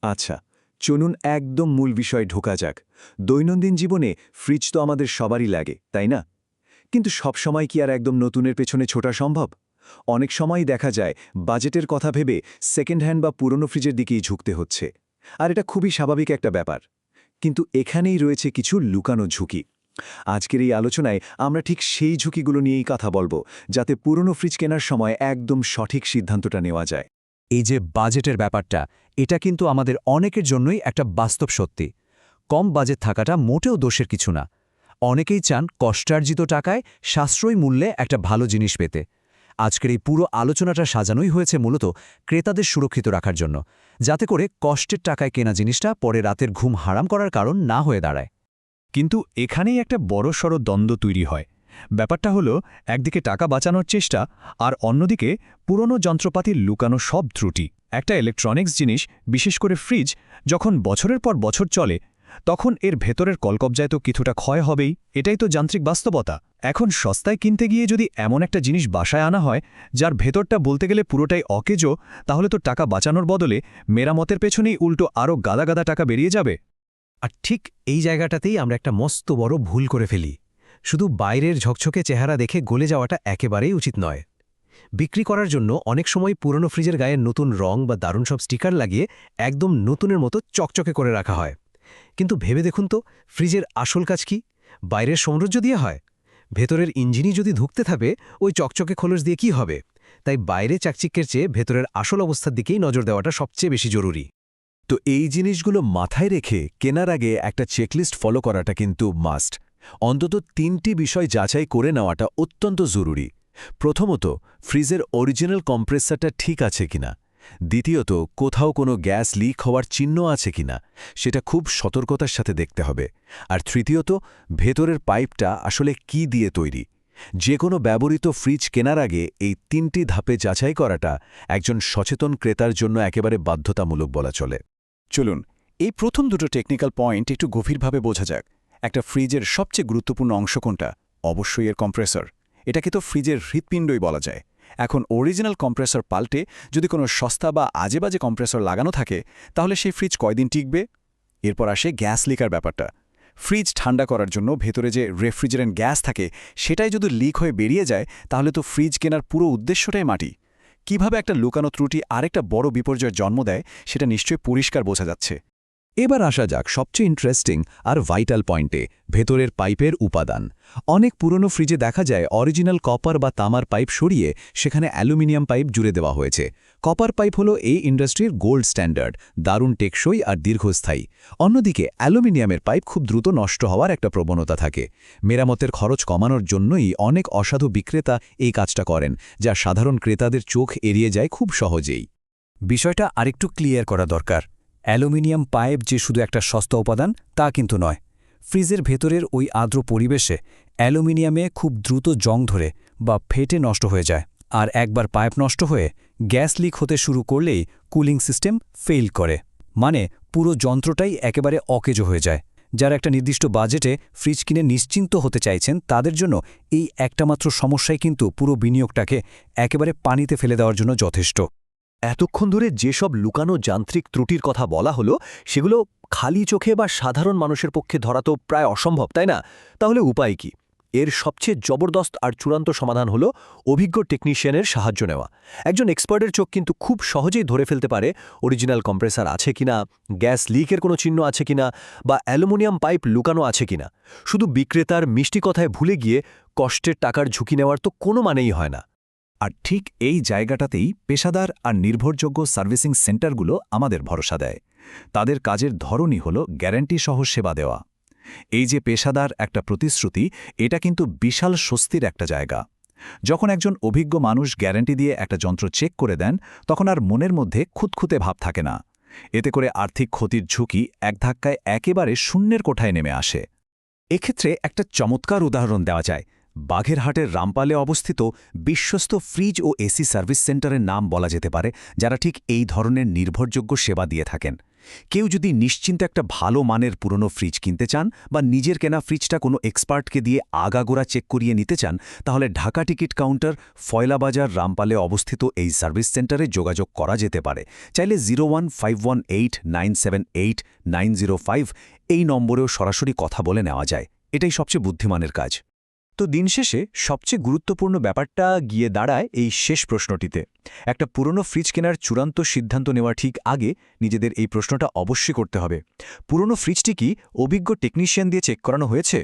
আচ্ছা, চলুন একদম মূল বিষয়ে ঢোকা যাক। দৈনন্দিন জীবনে ফ্রিজ তো আমাদের সবারই লাগে, তাই না? কিন্তু সবসময় কি আর একদম নতুনের পেছনে ছোটা সম্ভব? অনেক সময়ই দেখা যায় বাজেটের কথা ভেবে সেকেন্ড হ্যান্ড বা পুরনো ফ্রিজের দিকেই ঝুঁকতে হচ্ছে। আর এটা খুবই স্বাভাবিক একটা ব্যাপার। কিন্তু এখানেই রয়েছে কিছু লুকানো ঝুঁকি। আজকের এই আলোচনায় আমরা ঠিক সেই ঝুঁকিগুলো নিয়েই কথা বলবো, যাতে পুরনো ফ্রিজ কেনার সময় একদম সঠিক সিদ্ধান্তটা নেওয়া যায়। এই যে বাজেটের ব্যাপারটা, এটা কিন্তু আমাদের অনেকের জন্যই একটা বাস্তব সত্যি। কম বাজেট থাকাটা মোটেও দোষের কিছু না। অনেকেই চান কষ্টার্জিত টাকায় সাশ্রয়ী মূল্যে একটা ভালো জিনিস পেতে। আজকের এই পুরো আলোচনাটা সাজানোই হয়েছে মূলত ক্রেতাদের সুরক্ষিত রাখার জন্য, যাতে করে কষ্টের টাকায় কেনা জিনিসটা পরে রাতের ঘুম হারাম করার কারণ না হয়ে দাঁড়ায়। কিন্তু এখানেই একটা বড়সড় দ্বন্দ্ব তৈরি হয়। ব্যাপারটা হলো, একদিকে টাকা বাঁচানোর চেষ্টা, আর অন্যদিকে পুরনো যন্ত্রপাতির লুকানো সব ত্রুটি। একটা ইলেকট্রনিক্স জিনিস, বিশেষ করে ফ্রিজ, যখন বছরের পর বছর চলে, তখন এর ভেতরের কলকবজায় তো কিছুটা ক্ষয় হবেই। এটাই তো যান্ত্রিক বাস্তবতা। এখন সস্তায় কিনতে গিয়ে যদি এমন একটা জিনিস বাসায় আনা হয় যার ভেতরটা বলতে গেলে পুরোটাই অকেজো, তাহলে তো টাকা বাঁচানোর বদলে মেরামতের পেছনেই উল্টো আরও গাদা গাদা টাকা বেরিয়ে যাবে। আর ঠিক এই জায়গাটাতেই আমরা একটা মস্ত বড় ভুল করে ফেলি। শুধু বাইরের ঝকঝকে চেহারা দেখে গলে যাওয়াটা একেবারেই উচিত নয়। বিক্রি করার জন্য অনেক সময় পুরনো ফ্রিজের গায়ে নতুন রং বা দারুণ সব স্টিকার লাগিয়ে একদম নতুনের মতো চকচকে করে রাখা হয়। কিন্তু ভেবে দেখুন তো, ফ্রিজের আসল কাজ কি? বাইরের সৌন্দর্য দিয়ে হয়? ভেতরের ইঞ্জিনই যদি ধুঁকতে থাকে, ওই চকচকে খোলস দিয়ে কি হবে? তাই বাইরে চাকচিক্যের চেয়ে ভেতরের আসল অবস্থার দিকেই নজর দেওয়াটা সবচেয়ে বেশি জরুরি। তো এই জিনিসগুলো মাথায় রেখে কেনার আগে একটা চেকলিস্ট ফলো করাটা কিন্তু মাস্ট। অন্তত ৩টি বিষয় যাচাই করে নেওয়াটা অত্যন্ত জরুরি। প্রথমত, ফ্রিজের অরিজিনাল কম্প্রেসারটা ঠিক আছে কিনা। দ্বিতীয়ত, কোথাও কোনো গ্যাস লিক হওয়ার চিহ্ন আছে কিনা, সেটা খুব সতর্কতার সাথে দেখতে হবে। আর তৃতীয়ত, ভেতরের পাইপটা আসলে কি দিয়ে তৈরি। যে কোনো ব্যবহৃত ফ্রিজ কেনার আগে এই ৩টি ধাপে যাচাই করাটা একজন সচেতন ক্রেতার জন্য একেবারে বাধ্যতামূলক বলা চলে। চলুন, এই প্রথম দুটো টেকনিক্যাল পয়েন্ট একটু গভীরভাবে বোঝা যাক। একটা ফ্রিজের সবচেয়ে গুরুত্বপূর্ণ অংশ কোনটা? অবশ্যই এর কম্প্রেসর। এটাকে তো ফ্রিজের হৃৎপিণ্ডই বলা যায়। এখন অরিজিনাল কম্প্রেসর পাল্টে যদি কোনো সস্তা বা আজেবাজে কম্প্রেসর লাগানো থাকে, তাহলে সেই ফ্রিজ কয়দিন টিকবে? এরপর আসে গ্যাস লিকার ব্যাপারটা। ফ্রিজ ঠান্ডা করার জন্য ভেতরে যে রেফ্রিজারেন্ট গ্যাস থাকে, সেটাই যদি লিক হয়ে বেরিয়ে যায়, তাহলে তো ফ্রিজ কেনার পুরো উদ্দেশ্যটাই মাটি। কিভাবে একটা লুকানো ত্রুটি আরেকটা বড় বিপর্যয়ের জন্ম দেয়, সেটা নিশ্চয়ই পরিষ্কার বোঝা যাচ্ছে। এবার আসা যাক সবচেয়ে ইন্টারেস্টিং আর ভাইটাল পয়েন্টে, ভেতরের পাইপের উপাদান। অনেক পুরনো ফ্রিজে দেখা যায় অরিজিনাল কপার বা তামার পাইপ সরিয়ে সেখানে অ্যালুমিনিয়াম পাইপ জুড়ে দেওয়া হয়েছে। কপার পাইপ হলো এই ইন্ডাস্ট্রির গোল্ড স্ট্যান্ডার্ড, দারুণ টেকসই আর দীর্ঘস্থায়ী। অন্যদিকে অ্যালুমিনিয়ামের পাইপ খুব দ্রুত নষ্ট হওয়ার একটা প্রবণতা থাকে। মেরামতের খরচ কমানোর জন্যই অনেক অসাধু বিক্রেতা এই কাজটা করেন, যা সাধারণ ক্রেতাদের চোখ এড়িয়ে যায় খুব সহজেই। বিষয়টা আরেকটু ক্লিয়ার করা দরকার। অ্যালুমিনিয়াম পাইপ যে শুধু একটা সস্তা উপাদান তা কিন্তু নয়। ফ্রিজের ভেতরের ওই আর্দ্র পরিবেশে অ্যালুমিনিয়ামে খুব দ্রুত জং ধরে বা ফেটে নষ্ট হয়ে যায়। আর একবার পাইপ নষ্ট হয়ে গ্যাস লিক হতে শুরু করলেই কুলিং সিস্টেম ফেইল করে। মানে পুরো যন্ত্রটাই একেবারে অকেজো হয়ে যায়। যারা একটা নির্দিষ্ট বাজেটে ফ্রিজ কিনে নিশ্চিন্ত হতে চাইছেন, তাদের জন্য এই একটা মাত্র সমস্যাই কিন্তু পুরো বিনিয়োগটাকে একেবারে পানিতে ফেলে দেওয়ার জন্য যথেষ্ট। এতক্ষণ ধরে যেসব লুকানো যান্ত্রিক ত্রুটির কথা বলা হলো, সেগুলো খালি চোখে বা সাধারণ মানুষের পক্ষে ধরা তো প্রায় অসম্ভব, তাই না? তাহলে উপায় কি? এর সবচেয়ে জবরদস্ত আর চূড়ান্ত সমাধান হলো অভিজ্ঞ টেকনিশিয়ানের সাহায্য নেওয়া। একজন এক্সপার্টের চোখ কিন্তু খুব সহজেই ধরে ফেলতে পারে অরিজিনাল কম্প্রেসার আছে কিনা, গ্যাস লিকের কোনো চিহ্ন আছে কিনা, বা অ্যালুমিনিয়াম পাইপ লুকানো আছে কিনা। শুধু বিক্রেতার মিষ্টি কথায় ভুলে গিয়ে কষ্টের টাকার ঝুঁকি নেওয়ার তো কোনো মানেই হয় না। আর ঠিক এই জায়গাটাতেই পেশাদার আর নির্ভরযোগ্য সার্ভিসিং সেন্টারগুলো আমাদের ভরসা দেয়। তাদের কাজের ধরনই হল গ্যারান্টি সহ সেবা দেওয়া। এই যে পেশাদার একটা প্রতিশ্রুতি, এটা কিন্তু বিশাল স্বস্তির একটা জায়গা। যখন একজন অভিজ্ঞ মানুষ গ্যারান্টি দিয়ে একটা যন্ত্র চেক করে দেন, তখন আর মনের মধ্যে খুঁতখুঁতে ভাব থাকে না। এতে করে আর্থিক ক্ষতির ঝুঁকি এক ধাক্কায় একেবারে শূন্যের কোঠায় নেমে আসে। এক্ষেত্রে একটা চমৎকার উদাহরণ দেওয়া যায়। বাঘেরহাটের রামপালে অবস্থিত বিশ্বস্ত ফ্রিজ ও এসি সার্ভিস সেন্টারের নাম বলা যেতে পারে, যারা ঠিক এই ধরনের নির্ভরযোগ্য সেবা দিয়ে থাকেন। কেউ যদি নিশ্চিন্তে একটা ভালো মানের পুরনো ফ্রিজ কিনতে চান বা নিজের কেনা ফ্রিজটা কোনো এক্সপার্টকে দিয়ে আগাগোড়া চেক করিয়ে নিতে চান, তাহলে ঢাকা টিকিট কাউন্টার, ফয়লাবাজার, রামপালে অবস্থিত এই সার্ভিস সেন্টারে যোগাযোগ করা যেতে পারে। চাইলে 01518978905 এই নম্বরেও সরাসরি কথা বলে নেওয়া যায়। এটাই সবচেয়ে বুদ্ধিমানের কাজ। তো দিন শেষে সবচেয়ে গুরুত্বপূর্ণ ব্যাপারটা গিয়ে দাঁড়ায় এই শেষ প্রশ্নটিতে। একটা পুরনো ফ্রিজ কেনার চূড়ান্ত সিদ্ধান্ত নেওয়া ঠিক আগে নিজেদের এই প্রশ্নটা অবশ্যই করতে হবে, পুরনো ফ্রিজটি কি অভিজ্ঞ টেকনিশিয়ান দিয়ে চেক করানো হয়েছে?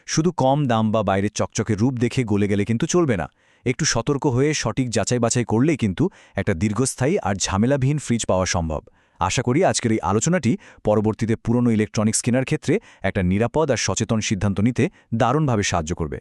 শুধু কম দাম বা বাইরের চকচকে রূপ দেখে গলে গেলে কিন্তু চলবে না। একটু সতর্ক হয়ে সঠিক যাচাই বাছাই করলেই কিন্তু একটা দীর্ঘস্থায়ী আর ঝামেলাবিহীন ফ্রিজ পাওয়া সম্ভব। আশা করি আজকের এই আলোচনাটি পরবর্তীতে পুরনো ইলেকট্রনিক্স কেনার ক্ষেত্রে একটা নিরাপদ আর সচেতন সিদ্ধান্ত নিতে দারুণভাবে সাহায্য করবে।